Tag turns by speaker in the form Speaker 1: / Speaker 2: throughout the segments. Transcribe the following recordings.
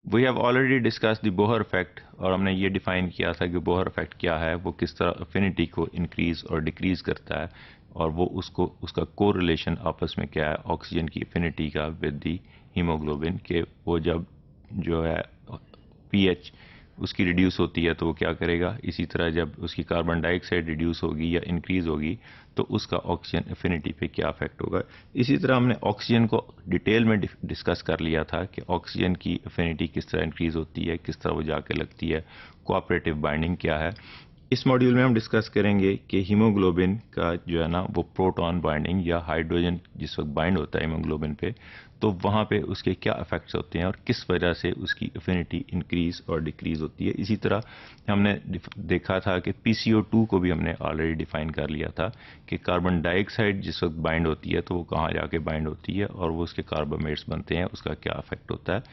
Speaker 1: We have already discuss the Bohr effect, और हमने ये डिफाइन किया था कि बोहर इफेक्ट क्या है, वो किस तरह अफिनिटी को इंक्रीज और डिक्रीज करता है, और वो उसका कोरिलेशन आपस में क्या है ऑक्सीजन की अफिनिटी का विद द हीमोग्लोबिन के। वो जब जो है पीएच उसकी रिड्यूस होती है तो वो क्या करेगा, इसी तरह जब उसकी कार्बन डाइऑक्साइड रिड्यूस होगी या इंक्रीज होगी तो उसका ऑक्सीजन एफिनिटी पे क्या इफेक्ट होगा। इसी तरह हमने ऑक्सीजन को डिटेल में डिस्कस कर लिया था कि ऑक्सीजन की एफिनिटी किस तरह इंक्रीज होती है, किस तरह वो जाके लगती है, कोऑपरेटिव बाइंडिंग क्या है। इस मॉड्यूल में हम डिस्कस करेंगे कि हीमोग्लोबिन का जो है ना वो प्रोटॉन बाइंडिंग या हाइड्रोजन जिस वक्त बाइंड होता है हीमोग्लोबिन पे, तो वहाँ पे उसके क्या इफेक्ट्स होते हैं और किस वजह से उसकी एफिनिटी इंक्रीज और डिक्रीज होती है। इसी तरह हमने देखा था कि PCO2 को भी हमने ऑलरेडी डिफाइन कर लिया था कि कार्बन डाइऑक्साइड जिस वक्त बाइंड होती है तो वो कहाँ जाके बाइंड होती है और वो उसके कार्बोमेट्स बनते हैं, उसका क्या इफेक्ट होता है।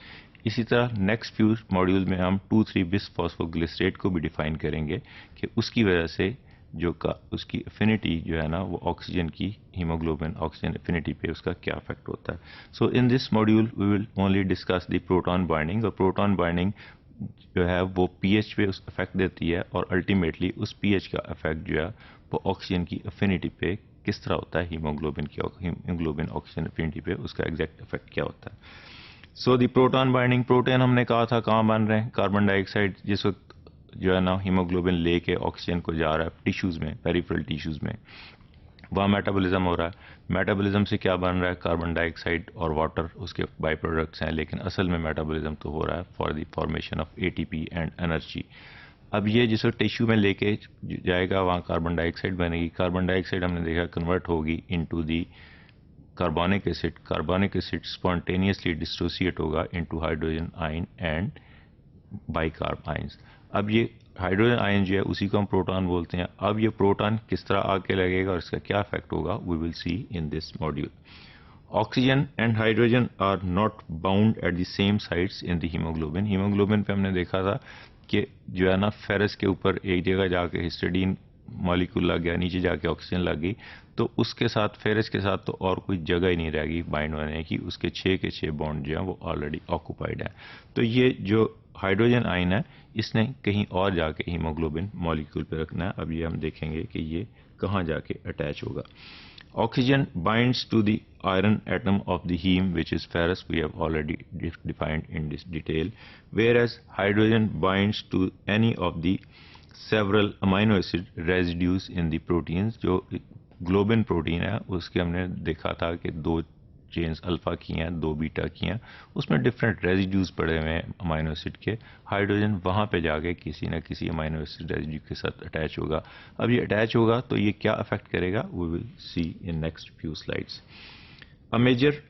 Speaker 1: इसी तरह नेक्स्ट फ्यू मॉड्यूल में हम 2,3-बिस फॉस्फोग्लिसरेट को भी डिफाइन करेंगे कि उसकी वजह से जो का उसकी एफिनिटी जो है ना वो ऑक्सीजन की हीमोग्लोबिन ऑक्सीजन एफिनिटी पे उसका क्या इफेक्ट होता है। So in this module we will only discuss the proton binding, और प्रोटॉन बाइंडिंग जो है वो पीएच पे उस इफेक्ट देती है, और अल्टीमेटली उस पीएच का इफेक्ट जो है वो ऑक्सीजन की एफिनिटी पे किस तरह होता है, हीमोग्लोबिन ऑक्सीजन एफिनिटी पे उसका एग्जैक्ट इफेक्ट क्या होता है। सो दी प्रोटॉन बाइंडिंग, प्रोटीन हमने कहा था कहाँ बन रहे हैं, कार्बन डाइऑक्साइड जिस वक्त जो है ना हीमोग्लोबिन लेके ऑक्सीजन को जा रहा है टिश्यूज़ में, पेरिफेरल टिश्यूज़ में, वहाँ मेटाबॉलिज्म हो रहा है। मेटाबॉलिज्म से क्या बन रहा है, कार्बन डाइऑक्साइड और वाटर उसके बाई प्रोडक्ट्स हैं, लेकिन असल में मेटाबॉलिज्म तो हो रहा है for the formation of ATP and energy. अब ये जिस वक्त टिश्यू में लेके जाएगा वहाँ कार्बन डाइऑक्साइड बनेगी, कार्बन डाइऑक्साइड हमने देखा कन्वर्ट होगी into the carbonic acid, carbonic acid spontaneously dissociate होगा into hydrogen ion and bicarb ions. अब ये हाइड्रोजन आयन जो है उसी को हम प्रोटॉन बोलते हैं। अब ये प्रोटॉन किस तरह आके लगेगा और इसका क्या इफेक्ट होगा, we will see in this module. Oxygen and hydrogen are not bound at the same sites in the haemoglobin. Haemoglobin पे हमने देखा था कि जो है ना फेरस के ऊपर एक जगह जाके हिस्टिडीन मॉलिक्यूल लग गया, नीचे जाके ऑक्सीजन लग गई, तो उसके साथ फेरस के साथ तो और कोई जगह ही नहीं रहेगी बाइंड होने की, उसके 6 के 6 बॉन्ड जो है वो ऑलरेडी ऑक्यूपाइड है। तो ये जो हाइड्रोजन आयन है इसने कहीं और जाके हीमोग्लोबिन मॉलिक्यूल पे रखना है। अब ये हम देखेंगे कि ये कहाँ जाके अटैच होगा। Oxygen binds to the iron atom of the heme, which is ferrous, we have already defined in this detail, whereas hydrogen binds to any of the several amino acid residues in the proteins। जो globin protein है उसके हमने देखा था कि 2 chains alpha की हैं, 2 beta की हैं, उसमें डिफरेंट रेजिड्यूज पड़े हुए हैं अमाइनो एसिड के। हाइड्रोजन वहाँ पे जाके किसी न किसी अमाइनो एसिड रेजिड्यू के साथ अटैच होगा। अब ये अटैच होगा तो ये क्या अफेक्ट करेगा, we will see in next few slides. A major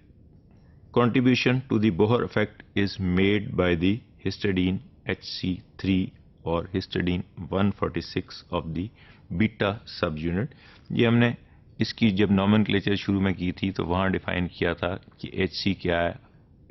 Speaker 1: contribution to the Bohr effect is made by the histidine HC3 or histidine 146 of the beta subunit। ये हमने इसकी जब नॉमेनक्लेचर शुरू में की थी तो वहाँ डिफाइन किया था कि HC क्या है,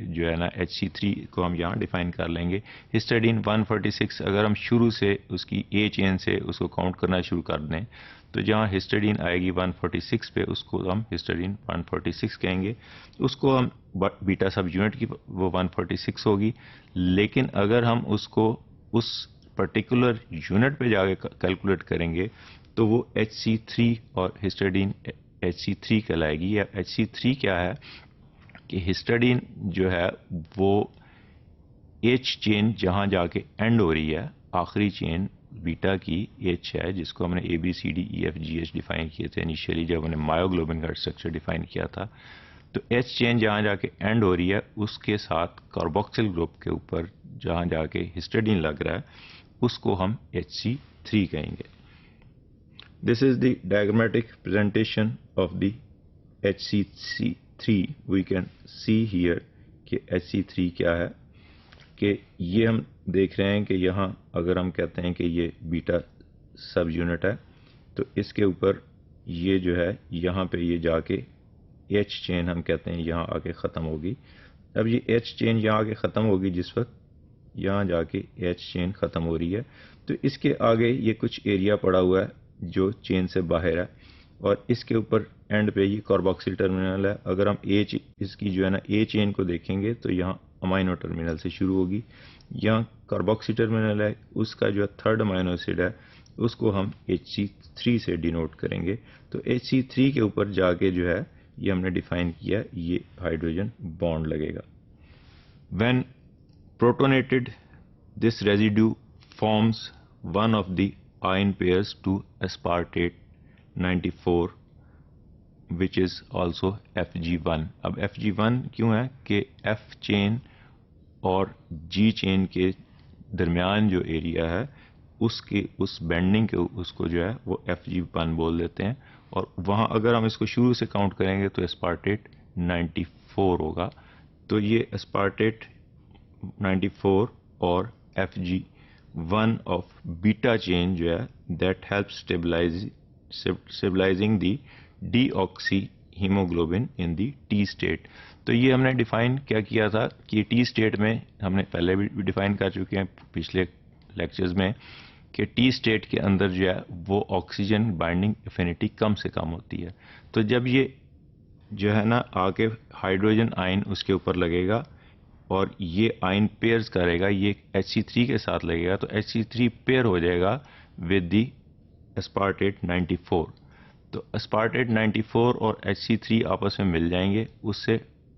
Speaker 1: जो है ना HC3 को हम यहाँ डिफाइन कर लेंगे। हिस्टिडीन 146 अगर हम शुरू से उसकी ए चेन से उसको काउंट करना शुरू कर दें तो जहाँ हिस्टिडीन आएगी 146 पे उसको हम हिस्टिडीन 146 कहेंगे, उसको हम बीटा सब यूनिट की वो 146 होगी। लेकिन अगर हम उसको उस पर्टिकुलर यूनिट पे जाके कैलकुलेट करेंगे तो वो HC3 और हिस्टिडीन HC3 कहलाएगी। या HC3 क्या है कि हिस्टिडीन जो है वो एच चेन जहाँ जाके एंड हो रही है, आखिरी चेन बीटा की एच है, जिसको हमने ABCDEFGH डिफाइन किए थे इनिशियली जब हमने मायोग्लोबिन का स्ट्रक्चर डिफाइन किया था। तो एच चेन जहाँ जाके एंड हो रही है उसके साथ कार्बोक्सिल ग्रुप के ऊपर जहाँ जाके हिस्टिडीन लग रहा है उसको हम HC3 कहेंगे। This is the diagrammatic presentation of the HC3। We can see here कि HC3 क्या है, कि ये हम देख रहे हैं कि यहाँ अगर हम कहते हैं कि ये बीटा सब यूनिट है तो इसके ऊपर ये जो है यहाँ पे ये जाके एच चेन हम कहते हैं यहाँ आके ख़त्म होगी। अब ये एच चेन यहाँ आके ख़त्म होगी जिस वक्त यहाँ जाके एच चेन ख़त्म हो रही है, तो इसके आगे ये कुछ एरिया पड़ा हुआ है जो चेन से बाहर है, और इसके ऊपर एंड पे ये कार्बोक्सिल टर्मिनल है। अगर हम इसकी जो है ना ए चेन को देखेंगे तो यहाँ अमाइनो टर्मिनल से शुरू होगी। यहाँ कार्बोक्सी टर्मिनल है, उसका जो है थर्ड अमाइनो एसिड है उसको हम HC3 से डिनोट करेंगे। तो HC3 के ऊपर जाके जो है ये हमने डिफाइन किया, ये हाइड्रोजन बॉन्ड लगेगा। When protonated this residue forms one of the ion pairs to aspartate 94 which is also FG1। अब FG1 क्यों है कि F चेन और G चेन के दरमियान जो एरिया है उसके उस बेंडिंग के उसको जो है वो FG1 बोल देते हैं। और वहाँ अगर हम इसको शुरू से काउंट करेंगे तो एस्पार्टेट 94 होगा। तो ये एस्पार्टेट 94 और FG1 ऑफ बीटा चेन जो है that help stabilising the deoxy haemoglobin in the T state. तो ये हमने डिफाइन क्या किया था कि T स्टेट में हमने पहले भी डिफाइन कर चुके हैं पिछले लेक्चर्स में कि T स्टेट के अंदर जो है वो ऑक्सीजन बाइंडिंग एफिनिटी कम से कम होती है। तो जब ये जो है ना आके हाइड्रोजन आयन उसके ऊपर लगेगा और ये आयन पेयर्स करेगा, ये HC3 के साथ लगेगा तो HC3 पेयर हो जाएगा विद दी एस्पार्टेट 94। तो एस्पार्टेट 94 और HC3 आपस में मिल जाएंगे, उससे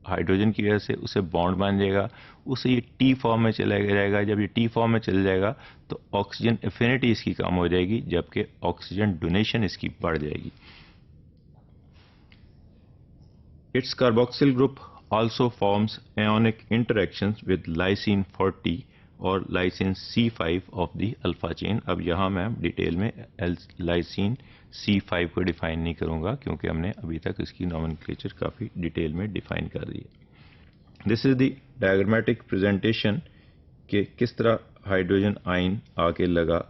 Speaker 1: हाइड्रोजन की वजह से उसे बॉन्ड बन जाएगा, उससे ये T फॉर्म में चला जाएगा। जब ये T फॉर्म में चल जाएगा तो ऑक्सीजन एफिनिटी इसकी कम हो जाएगी, जबकि ऑक्सीजन डोनेशन इसकी बढ़ जाएगी। It's carboxyl group also forms ionic interactions with lysine 40 और lysine C5 of the alpha chain। अब यहाँ मैं डिटेल में lysine C5 को डिफाइन नहीं करूँगा क्योंकि हमने अभी तक इसकी नॉमेनक्लेचर काफ़ी डिटेल में डिफाइन कर दी है। This is the diagrammatic presentation कि किस तरह हाइड्रोजन आयन आगे लगा,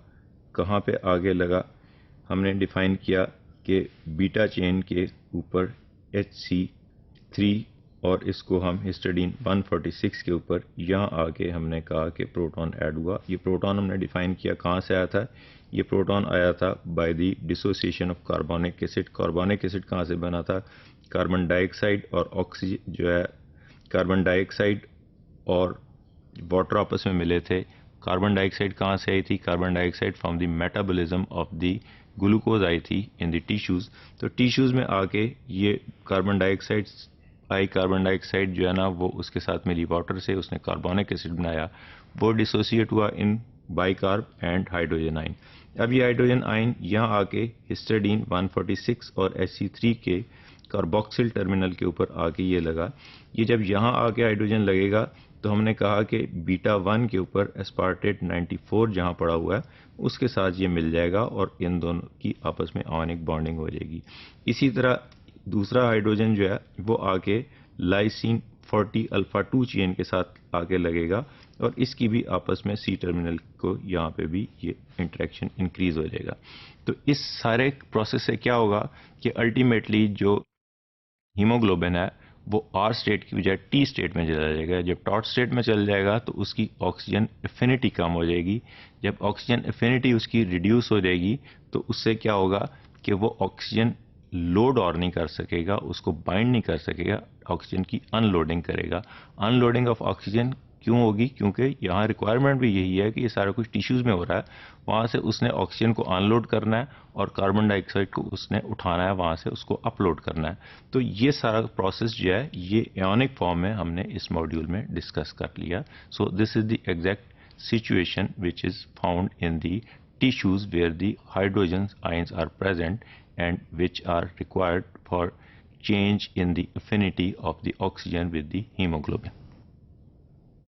Speaker 1: कहाँ पे आगे लगा। हमने डिफाइन किया कि बीटा चेन के ऊपर HC3 और इसको हम हिस्टिडीन 146 के ऊपर यहाँ आके हमने कहा कि प्रोटॉन ऐड हुआ। ये प्रोटॉन हमने डिफाइन किया कहाँ से आया था, ये प्रोटॉन आया था by the dissociation of carbonic acid. Carbonic acid कहाँ से बना था, कार्बन डाइऑक्साइड और ऑक्सीजन जो है कार्बन डाइऑक्साइड और वाटर आपस में मिले थे। कार्बन डाइऑक्साइड कहाँ से आई थी, carbon dioxide from the metabolism of the glucose आई थी इन द टिश्यूज। तो टिश्यूज में आके ये कार्बन डाइऑक्साइड आई, कार्बन डाइऑक्साइड जो है ना वो उसके साथ मिली वाटर से, उसने कार्बोनिक एसिड बनाया, वो डिसोसिएट हुआ इन बाइकार्ब एंड हाइड्रोजन आयन। अब ये हाइड्रोजन आयन यहाँ आके हिस्टिडीन 146 और HC3 के कार्बोक्सिल टर्मिनल के ऊपर आके ये लगा। ये जब यहाँ आके हाइड्रोजन लगेगा तो हमने कहा कि बीटा 1 के ऊपर एस्पार्टेट 94 जहाँ पड़ा हुआ है उसके साथ ये मिल जाएगा और इन दोनों की आपस में आयनिक बॉन्डिंग हो जाएगी। इसी तरह दूसरा हाइड्रोजन जो है वो आके लाइसिन 40 अल्फा 2 चेन के साथ आके लगेगा और इसकी भी आपस में C टर्मिनल को यहाँ पे भी ये इंटरेक्शन इंक्रीज हो जाएगा। तो इस सारे प्रोसेस से क्या होगा कि अल्टीमेटली जो हीमोग्लोबिन है वो R स्टेट की बजाय T स्टेट में चला जाएगा। जब टॉट स्टेट में चल जाएगा तो उसकी ऑक्सीजन एफिनिटी कम हो जाएगी। जब ऑक्सीजन एफिनिटी उसकी रिड्यूस हो जाएगी तो उससे क्या होगा कि वो ऑक्सीजन लोड और नहीं कर सकेगा, उसको बाइंड नहीं कर सकेगा, ऑक्सीजन की अनलोडिंग करेगा। अनलोडिंग ऑफ ऑक्सीजन क्यों होगी, क्योंकि यहाँ रिक्वायरमेंट भी यही है कि ये सारा कुछ टिश्यूज में हो रहा है, वहाँ से उसने ऑक्सीजन को अनलोड करना है और कार्बन डाइऑक्साइड को उसने उठाना है, वहाँ से उसको अपलोड करना है। तो ये सारा प्रोसेस जो है ये आयोनिक फॉर्म में हमने इस मॉड्यूल में डिस्कस कर लिया। So this is the exact situation which is found in the tissues where the hydrogen ions are present and which are required for change in the affinity of the oxygen with the hemoglobin.